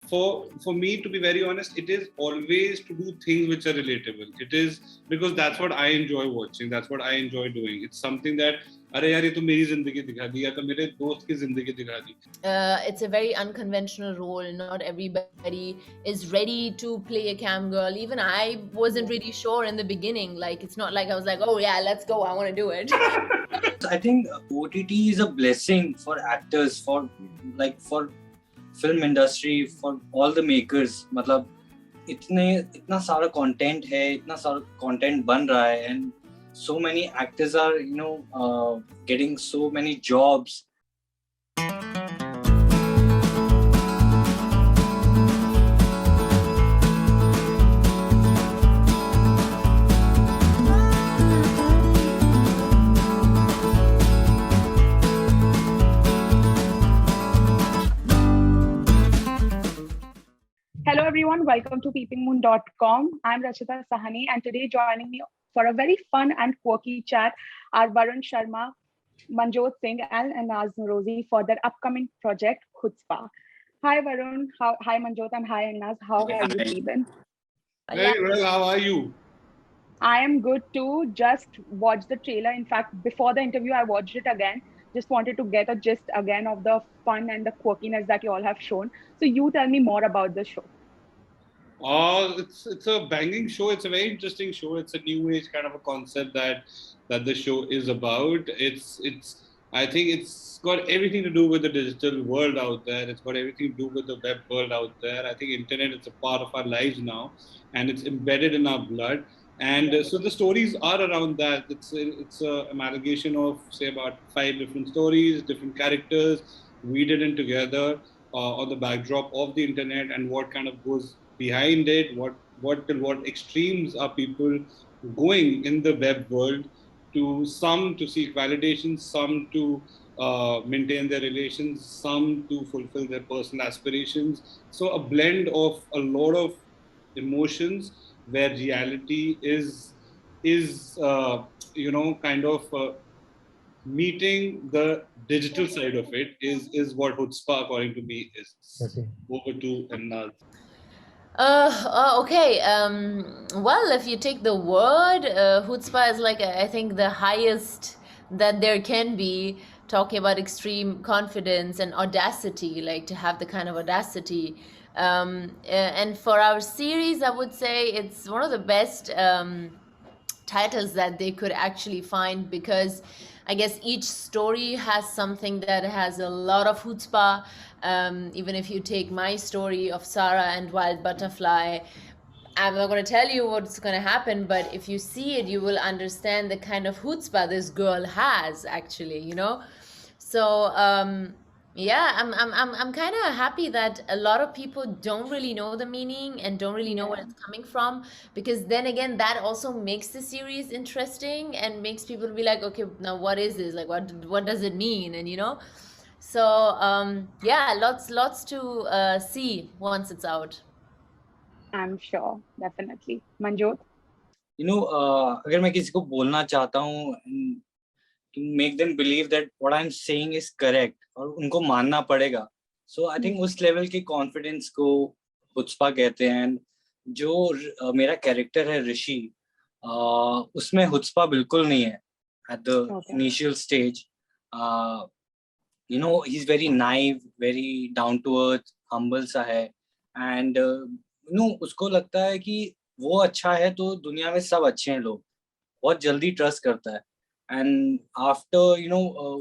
for me, to be very honest, it is always to do things which are relatable. It is because that's what I enjoy watching. That's what I enjoy doing. It's something that अरे यार ये तो मेरी जिंदगी दिखा दी या तो मेरे दोस्त की जिंदगी दिखा दी. It's a very unconventional role. Not everybody is ready to play a cam girl. Even I wasn't really sure in the beginning. Like, it's not like I was like, oh yeah, let's go, I want to do it. I think OTT is a blessing for actors, for film industry, for all the makers. मतलब इतना सारा content है, इतना सारा content बन रहा है, and so many actors are getting so many jobs. Hello everyone, welcome to peepingmoon.com. I'm Rachita Sahani, and today joining me for a very fun and quirky chat are Varun Sharma, Manjot Singh and Naz Noorozi for their upcoming project Chutzpah. Hi Varun, hi Manjot, and hi Naz. How have you been? Very well, how are you? I am good too. Just watched the trailer. In fact, before the interview, I watched it again. Just wanted to get a gist again of the fun and the quirkiness that you all have shown. So you tell me more about the show. It's a banging show. It's a very interesting show. It's a new age kind of a concept that the show is about. I think it's got everything to do with the digital world out there. It's got everything to do with the web world out there. I think internet is a part of our lives now, and it's embedded in our blood. And so the stories are around that. It's a amalgamation of, say, about 5 different stories, different characters, weeded in together on the backdrop of the internet, and what kind of goes behind it, what extremes are people going in the web world, to some to seek validation, some to maintain their relations, some to fulfill their personal aspirations. So a blend of a lot of emotions where reality is kind of meeting the digital side of it is what Chutzpah, according to me, is. Okay. Over to Naz. Okay. Well, if you take the word, Chutzpah is like, I think, the highest that there can be, talking about extreme confidence and audacity, like to have the kind of audacity. And for our series, I would say it's one of the best titles that they could actually find, because I guess each story has something that has a lot of chutzpah. Even if you take my story of Sarah and Wild Butterfly, I'm not going to tell you what's going to happen, but if you see it, you will understand the kind of chutzpah this girl has, actually, So yeah, I'm kind of happy that a lot of people don't really know the meaning and don't really know where it's coming from, because then again, that also makes the series interesting and makes people be like, okay, now what is this? Like, what does it mean? And so yeah, lots to see once it's out. I'm sure, definitely. Manjot? अगर मैं किसी को बोलना चाहता हूँ to make them believe that what I'm saying is correct, और उनको मानना पड़ेगा. So I think उस level की confidence को chutzpah कहते हैं. जो मेरा character है ऋषि, उसमें chutzpah बिल्कुल नहीं है at the initial stage. He's very naive, very down to earth, humble सा है, and उसको लगता है कि वो अच्छा है तो दुनिया में सब अच्छे हैं लोग. बहुत जल्दी trust करता है. And after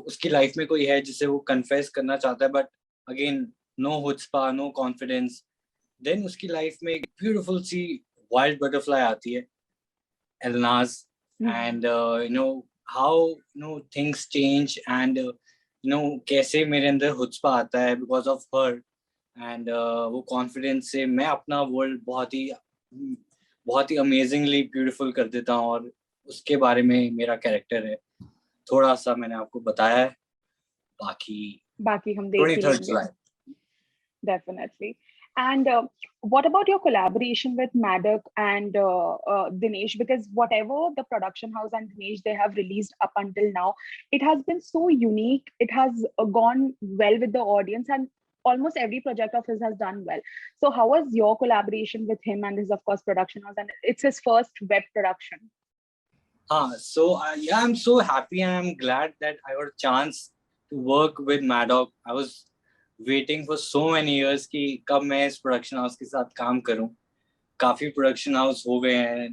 उसकी लाइफ में कोई है जिसे वो confess करना चाहता है, but again no chutzpah, no confidence, then उसकी लाइफ में एक beautiful सी wild butterfly आती है, Elnaz, and how things change, and कैसे मेरे अंदर chutzpah आता है because of her, and वो confidence से मैं अपना world बहुत ही amazingly beautiful कर देता हूँ, और उसके बारे में मेरा कैरेक्टर है. थोड़ा सा मैंने आपको बताया है, बाकी हम देख लेंगे. Definitely. And what about your collaboration with Maddock and Dinesh? Because whatever the production house and Dinesh they have released up until now, it has been so unique. It has gone well with the audience, and almost every project of his has done well. So how was your collaboration with him and his, of course, production house? And it's his first web production. So yeah, I'm so happy and I'm glad that I got a chance to work with Maddock. I was waiting for so many years कि कब मैं इस production house के साथ काम करूं. काफी production house हो गए हैं.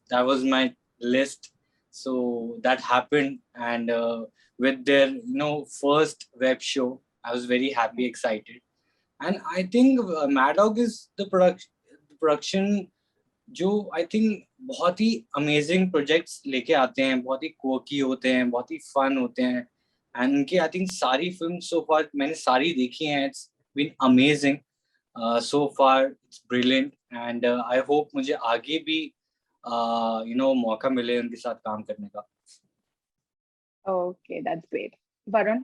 That was my list. So that happened, and with their first web show, I was very happy, excited, and I think Maddock is the production जो आई थिंक बहुत ही अमेजिंग प्रोजेक्ट्स लेके आते हैं, बहुत ही कोकी होते हैं, बहुत ही फन होते हैं, एंड उनकी आई थिंक सारी फिल्म सो फार मैंने सारी देखी हैं. It's been amazing so far, it's brilliant, and I hope मुझे आगे भी मौका मिले उनके साथ काम करने का. Okay, that's great. Varun?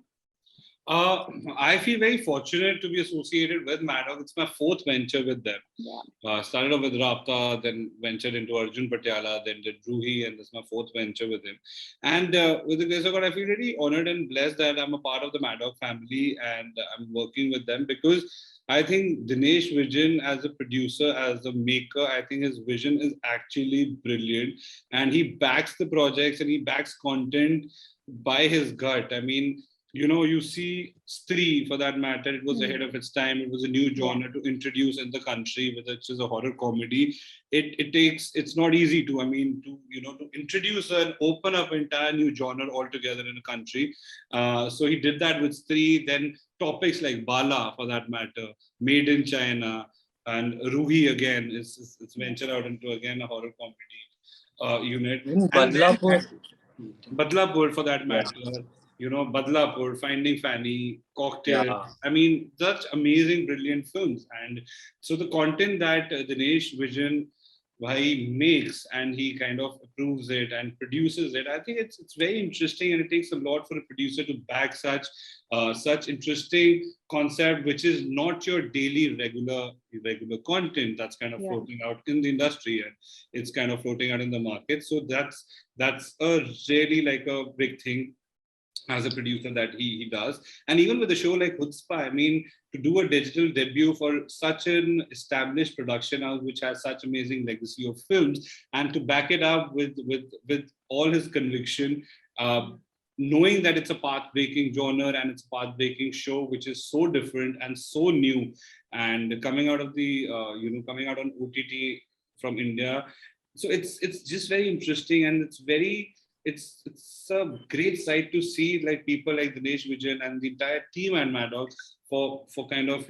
I feel very fortunate to be associated with Maddock. It's my fourth venture with them. Yeah. Started off with Rabta, then ventured into Arjun Patiala, then did Ruhi, and this is my fourth venture with him. And with the grace of God, I feel really honored and blessed that I'm a part of the Maddock family and I'm working with them, because I think Dinesh Vijan as a producer, as a maker, I think his vision is actually brilliant, and he backs the projects and he backs content by his gut. I mean, you see Stree, for that matter, it was ahead of its time. It was a new genre to introduce in the country, which is a horror comedy. It's not easy to introduce and open up entire new genre altogether in a country. So he did that with Stree. Then topics like Bala, for that matter, Made in China, and Ruhi again is ventured out into again a horror comedy unit. Badlapur, for that matter. Badlapur, Finding Fanny, Cocktail. Yeah. I mean, such amazing, brilliant films. And so the content that Dinesh Vijan he makes and he kind of approves it and produces it, I think it's very interesting, and it takes a lot for a producer to back such interesting concept, which is not your daily regular content that's kind of floating out in the industry, and it's kind of floating out in the market. So that's a really like a big thing as a producer that he does. And even with a show like Chutzpah, I mean, to do a digital debut for such an established production house which has such amazing legacy of films, and to back it up with all his conviction, knowing that it's a path-breaking genre and it's a path-breaking show which is so different and so new, and coming out of the coming out on OTT from India. So it's just very interesting, and it's a great sight to see like people like Dinesh Vijan and the entire team at Maddock for kind of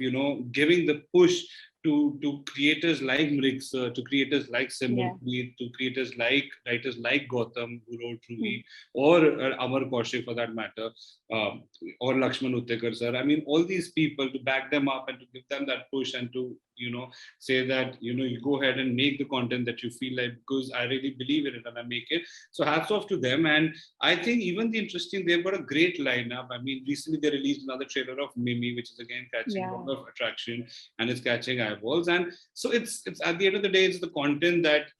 giving the push to creators like Mriksa, to creators like Simranpreet, to creators like writers like Gautam, who wrote Ruhi, or Amar Kaushik, for that matter, or Lakshman Uttekar sir. I mean, all these people, to back them up and to give them that push, and to say that you go ahead and make the content that you feel like, because I really believe in it and I make it. So hats off to them. And I think even they've got a great lineup. I mean, recently they released another trailer of Mimi, which is again catching a lot of attraction and it's catching eyeballs. And so it's at the end of the day, it's the content that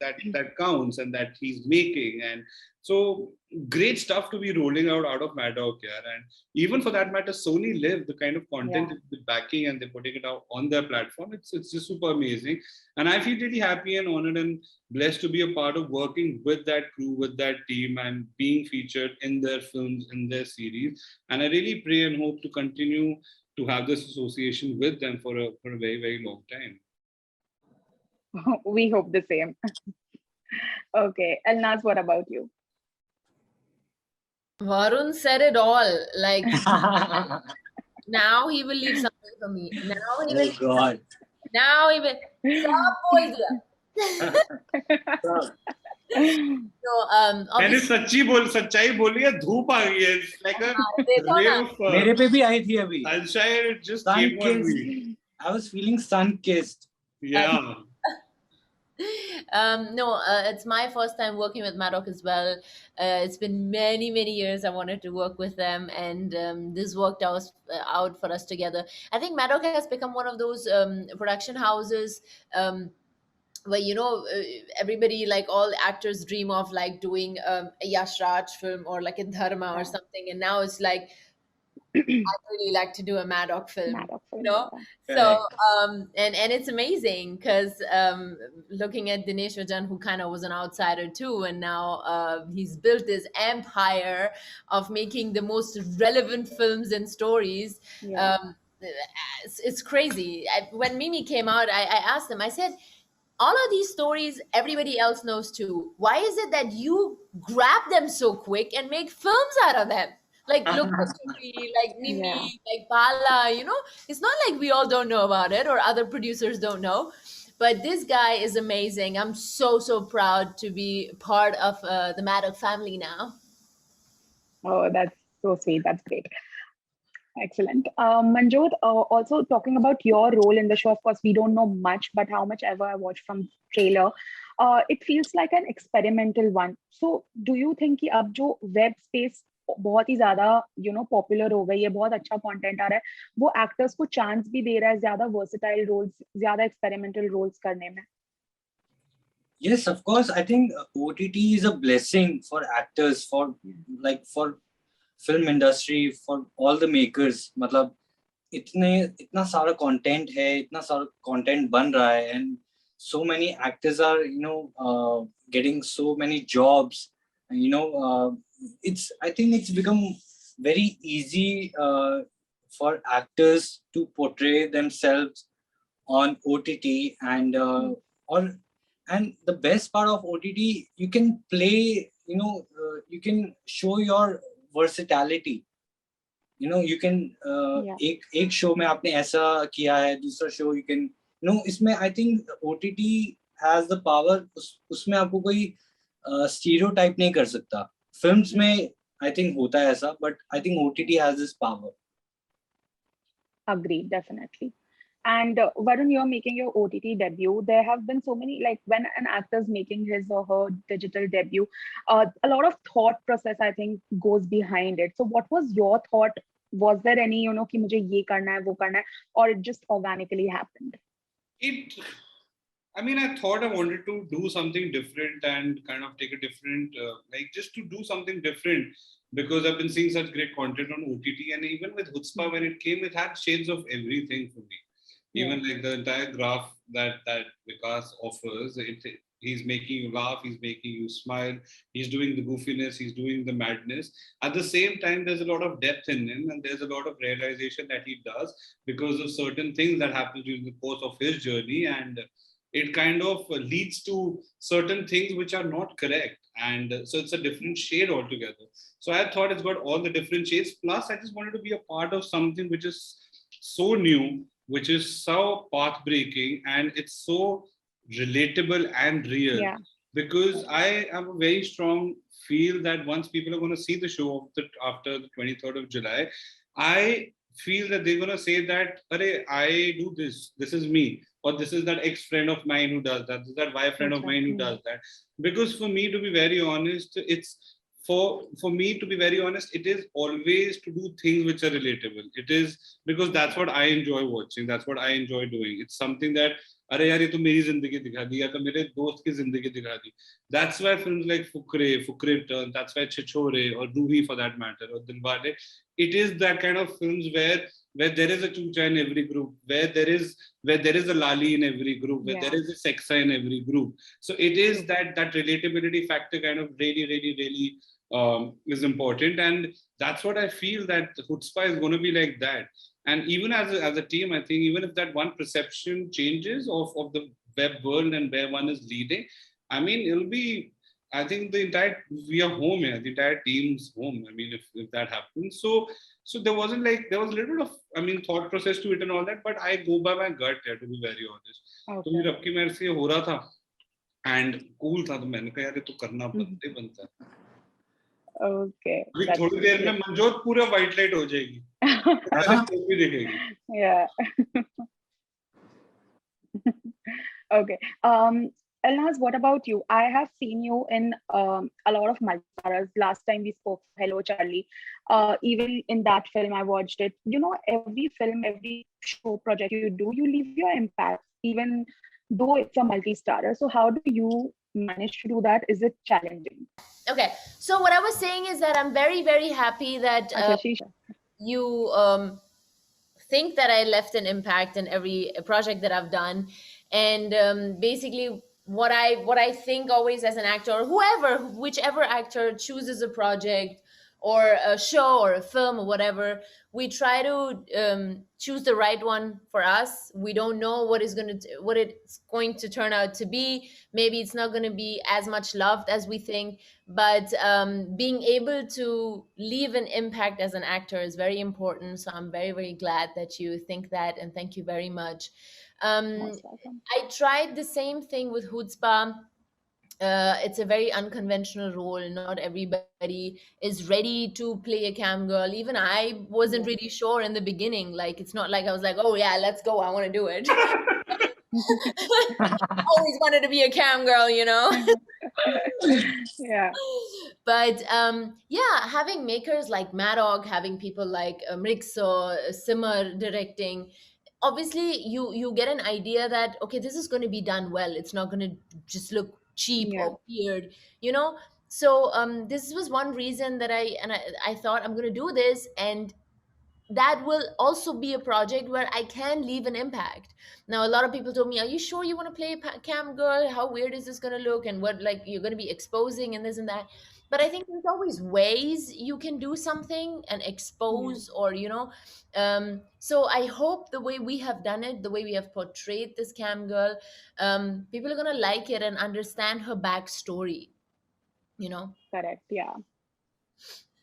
counts and that he's making. And so great stuff to be rolling out of Maddock here. And even for that matter, Sony Live, the kind of content they're backing and they're putting it out on their platform, it's just super amazing. And I feel really happy and honored and blessed to be a part of working with that crew, with that team, and being featured in their films, in their series. And I really pray and hope to continue to have this association with them for a very, very long time. We hope the same. Okay, Elnaz, what about you? Varun said it all. Like, now he will leave something for me. Now he will. Oh God. Now he will. Stop बोल दिया. So मैंने सच्चाई बोली है, धूप आ गई है. It's like a ray of मेरे पे भी आई थी अभी. Sunshine just came on me. I was feeling sun-kissed. Yeah. It's my first time working with Maddock as well. It's been many years I wanted to work with them, and this worked out for us together. I think Maddock has become one of those production houses where everybody, like all actors, dream of like doing a Yash Raj film or like a Dharma or something, and now it's like I'd really like to do a Maddox film. Maddox film, You know, yeah. so and it's amazing because looking at Dinesh Vajan, who kind of was an outsider too, and now he's built this empire of making the most relevant films and stories. Yeah. It's crazy. When Mimi came out, I asked them. I said, all of these stories everybody else knows too. Why is it that you grab them so quick and make films out of them? Like Look Kasturi, like Mimi, Yeah. like Bala, you know, it's not like we all don't know about it or other producers don't know. But this guy is amazing. I'm so proud to be part of the Maddox family now. Oh, that's so sweet. That's great. Excellent. Manjot, also talking about your role in the show, of course, we don't know much, but how much ever I watched from trailer, it feels like an experimental one. So do you think कि अब जो web space बहुत ही ज्यादा popular हो गई है, बहुत अच्छा कंटेंट आ रहा है, वो एक्टर्स को चांस भी दे रहा है ज्यादा वर्सेटाइल रोल्स, ज्यादा एक्सपेरिमेंटल रोल्स करने में? Yes, of course. I think OTT is a blessing for actors, for film industry, for all the makers. मतलब इतना सारा content है, इतना सारा content बन रहा है, and so many actors are getting so many jobs. I think it's become very easy for actors to portray themselves on OTT, and and the best part of OTT, you can play, you can show your versatility. You can एक show में आपने ऐसा किया है, दूसरा show you can, इसमें I think OTT has the power. उसमें आपको कोई stereotype नहीं कर सकता. Films में I think होता है ऐसा, but I think OTT has this power. Agreed, definitely. And Varun, you're making your OTT debut. There have been so many, like when an actor's making his or her digital debut, a lot of thought process, I think, goes behind it. So what was your thought? Was there any, कि मुझे ये करना है, वो करना है, or it just organically happened? I thought I wanted to do something different and kind of take a different, just to do something different, because I've been seeing such great content on OTT, and even with Chutzpah, when it came, it had shades of everything for me. Even like the entire graph that Vikas offers, he's making you laugh, he's making you smile, he's doing the goofiness, he's doing the madness. At the same time, there's a lot of depth in him, and there's a lot of realization that he does because of certain things that happen during the course of his journey, and it kind of leads to certain things which are not correct. And so it's a different shade altogether. So I thought it's got all the different shades. Plus, I just wanted to be a part of something which is so new, which is so path-breaking, and it's so relatable and real. Yeah. Because I have a very strong feel that once people are going to see the show after the 23rd of July, I feel that they're going to say that, I do this, this is me, or this is that ex-friend of mine who does that, this is that Y friend of mine who does that. Because for me, to be very honest, for me, to be very honest, it is always to do things which are relatable. It is because that's what I enjoy watching. That's what I enjoy doing. It's something that, अरे यार ये तो मेरी जिंदगी दिखा दी, या तो मेरे दोस्त की जिंदगी दिखा दी. That's why films like Fukre Return, that's why Chichore or Ruhi for that matter, or Dilwale, it is that kind of films where there is a Chucha in every group, where there is a Lali in every group, where there is a Sexa in every group. So it is that relatability factor kind of really is important, and that's what I feel that Chutzpah is going to be like that. And even as a team, I think even if that one perception changes of the web world and where one is leading, it'll be, I think we are home here, the entire team's home. If that happens. So there was a little bit of, thought process to it and all that, but I go by my gut here, to be very honest. So रब की मेरे से हो रहा था and cool था, तो मैंने कहा यार ये तो करना बनता है. Okay. थोड़ी देर में मंजोत पूरा white light हो जाएगी. Yeah. Okay. Elnaz, what about you? I have seen you in a lot of multiplexes. Last time we spoke, Hello Charlie. Even in that film, I watched it. Every film, every show project you do, you leave your impact, even though it's a multi-starrer. So how do you manage to do that? Is it challenging? Okay. So what I was saying is that I'm very, very happy that you think that I left an impact in every project that I've done, and basically what I think always as an actor, or whichever actor chooses a project or a show or a film or whatever, we try to choose the right one for us. We don't know what it's going to turn out to be. Maybe it's not going to be as much loved as we think, but being able to leave an impact as an actor is very important. So I'm very, very glad that you think that, and thank you very much. um, Most welcome. I tried the same thing with Hutzpah. It's a very unconventional role. Not everybody is ready to play a cam girl. Even I wasn't Yeah. really sure in the beginning. Like, it's not like I was like, oh yeah, let's go, I want to do it. Always wanted to be a cam girl, you know. Yeah. But yeah, having makers like Madog, having people like Mrikso, Simmer directing, obviously you get an idea that okay, this is going to be done well. It's not going to just look cheap Yeah. or weird, you know. So this was one reason that I thought I'm going to do this, and that will also be a project where I can leave an impact. Now, a lot of people told me, "Are you sure you want to play cam girl? How weird is this going to look? And what, like, you're going to be exposing and this and that." But I think there's always ways you can do something and Yeah. expose, or you know. So I hope the way we have done it, the way we have portrayed this cam girl, people are going to like it and understand her backstory. You know. Correct. Yeah.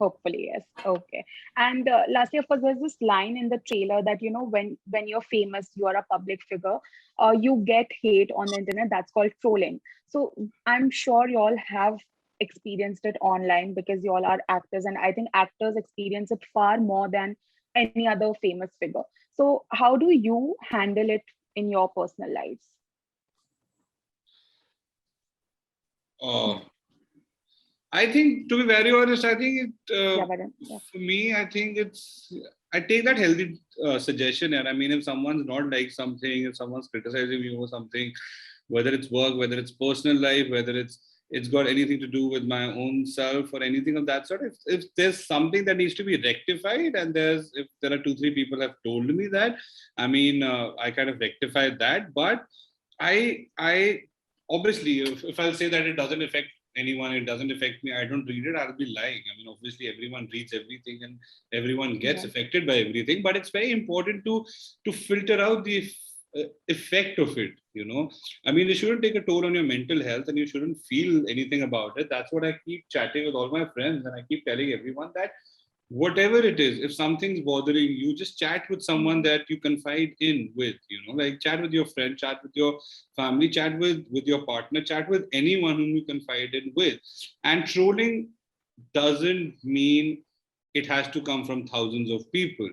Hopefully, yes. Okay. And lastly, of course, there's this line in the trailer that when you're famous, you are a public figure, you get hate on the internet. That's called trolling. So I'm sure you all have experienced it online because you all are actors, and I think actors experience it far more than any other famous figure. So how do you handle it in your personal lives? Oh, I think, to be very honest, I think Yeah, Varun. Yeah. for me, I think I take that healthy suggestion. And I mean, if someone's not like something, if someone's criticizing you or something, whether it's work, whether it's personal life, whether it's got anything to do with my own self or anything of that sort, if there's something that needs to be rectified, and if there are 2-3 people have told me that, I mean, I kind of rectified that. But I obviously, if I'll say that it doesn't affect anyone, it doesn't affect me, I don't read it, I'll be lying. I mean, obviously everyone reads everything and everyone gets Yeah. affected by everything, but it's very important to filter out the effect of it, you know. I mean, it shouldn't take a toll on your mental health, and you shouldn't feel anything about it. That's what I keep chatting with all my friends, and I keep telling everyone that whatever it is, if something's bothering you, just chat with someone that you confide in with, you know, like chat with your friend, chat with your family, chat with your partner, chat with anyone whom you confide in with. And trolling doesn't mean it has to come from thousands of people,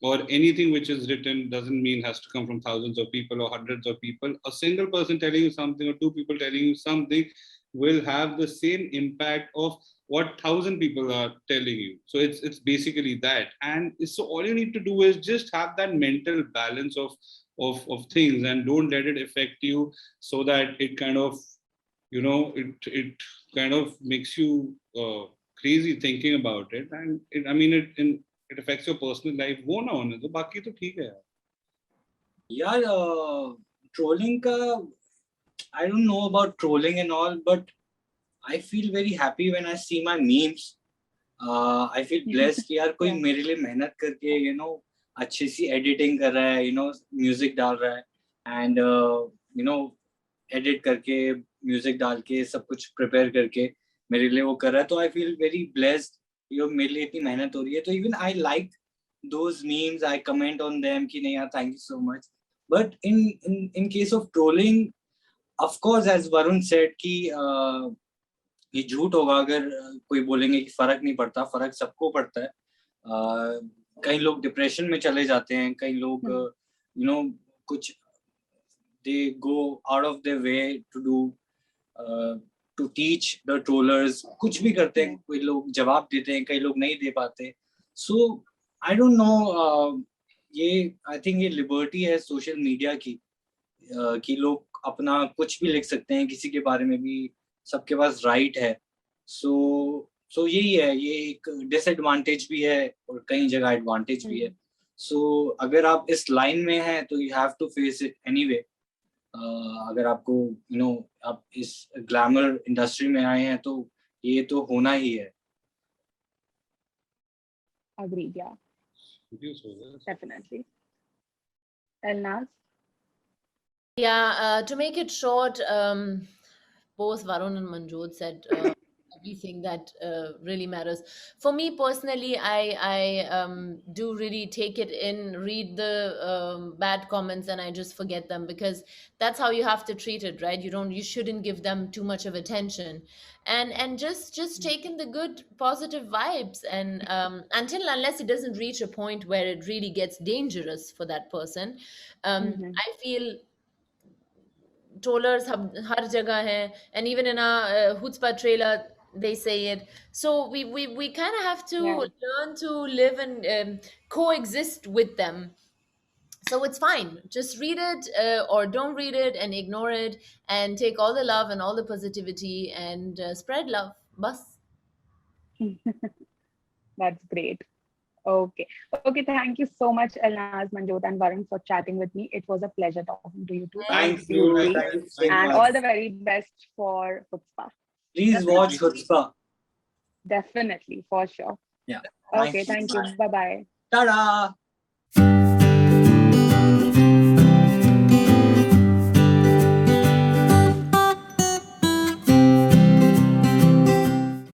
or anything which is written doesn't mean has to come from thousands of people or hundreds of people. A single person telling you something or 2 people telling you something will have the same impact of what 1,000 people are telling you. So it's basically that. And so all you need to do is just have that mental balance of things, and don't let it affect you, so that it kind of, you know, it kind of makes you crazy thinking about it. And I mean, it affects your personal life. वो ना होने दो, बाकी तो ठीक है यार. यार ट्रोलिंग का I don't know about trolling and all, but I feel very happy when I see my memes. I feel blessed कि यार कोई Yeah. मेरे लिए मेहनत करके अच्छी सी एडिटिंग कर रहा है, म्यूजिक डाल रहा है, एंड एडिट करके म्यूजिक डाल के सब कुछ प्रिपेयर करके मेरे लिए वो कर रहा है. तो आई फील वेरी ब्लेस्ड, मेरे लिए इतनी मेहनत हो रही है. तो even I like those memes, I comment on them कि नहीं यार thank you so much. But in case of trolling, of course, as Varun said कि ये झूठ होगा अगर कोई बोलेंगे कि फर्क नहीं पड़ता. फर्क सबको पड़ता है. कई लोग डिप्रेशन में चले जाते हैं, कई लोग कुछ they go out of their way to teach the trollers. कुछ भी करते हैं. कोई लोग जवाब देते हैं, कई लोग नहीं दे पाते. So I don't know, ये आई थिंक ये लिबर्टी है सोशल मीडिया की, कि लोग अपना कुछ भी लिख सकते हैं, किसी के बारे में भी सबके पास राइट है. सो सो यही है, ये एक डिसएडवांटेज भी है और कई जगह एडवांटेज भी है. सो अगर आप इस लाइन में हैं तो you have to face it anyway. अगर आपको आप इस ग्लैमर इंडस्ट्री में आए हैं तो ये तो होना ही है. Agreed, yeah, definitely. Elnaz? Yeah, to make it short, both Varun and Manjot said everything that really matters. For me personally, I do really take it in, read the bad comments, and I just forget them, because that's how you have to treat it, right? You shouldn't give them too much of attention, and just take in the good positive vibes, and unless it doesn't reach a point where it really gets dangerous for that person. I feel trollers har jagah hai, and even in our Chutzpah trailer they say it. So we kind of have to learn to live and coexist with them. So it's fine, just read it or don't read it and ignore it, and take all the love and all the positivity and spread love. Bas. That's great. Okay, thank you so much, Elnaz, Manjot, and Varun, for chatting with me. It was a pleasure talking to you too. Thank you. Thank you so And much. all the very best for Chutzpah. Please watch Chutzpah. Definitely, for sure. Yeah. Okay, thank you. Bye-bye. Ta-da!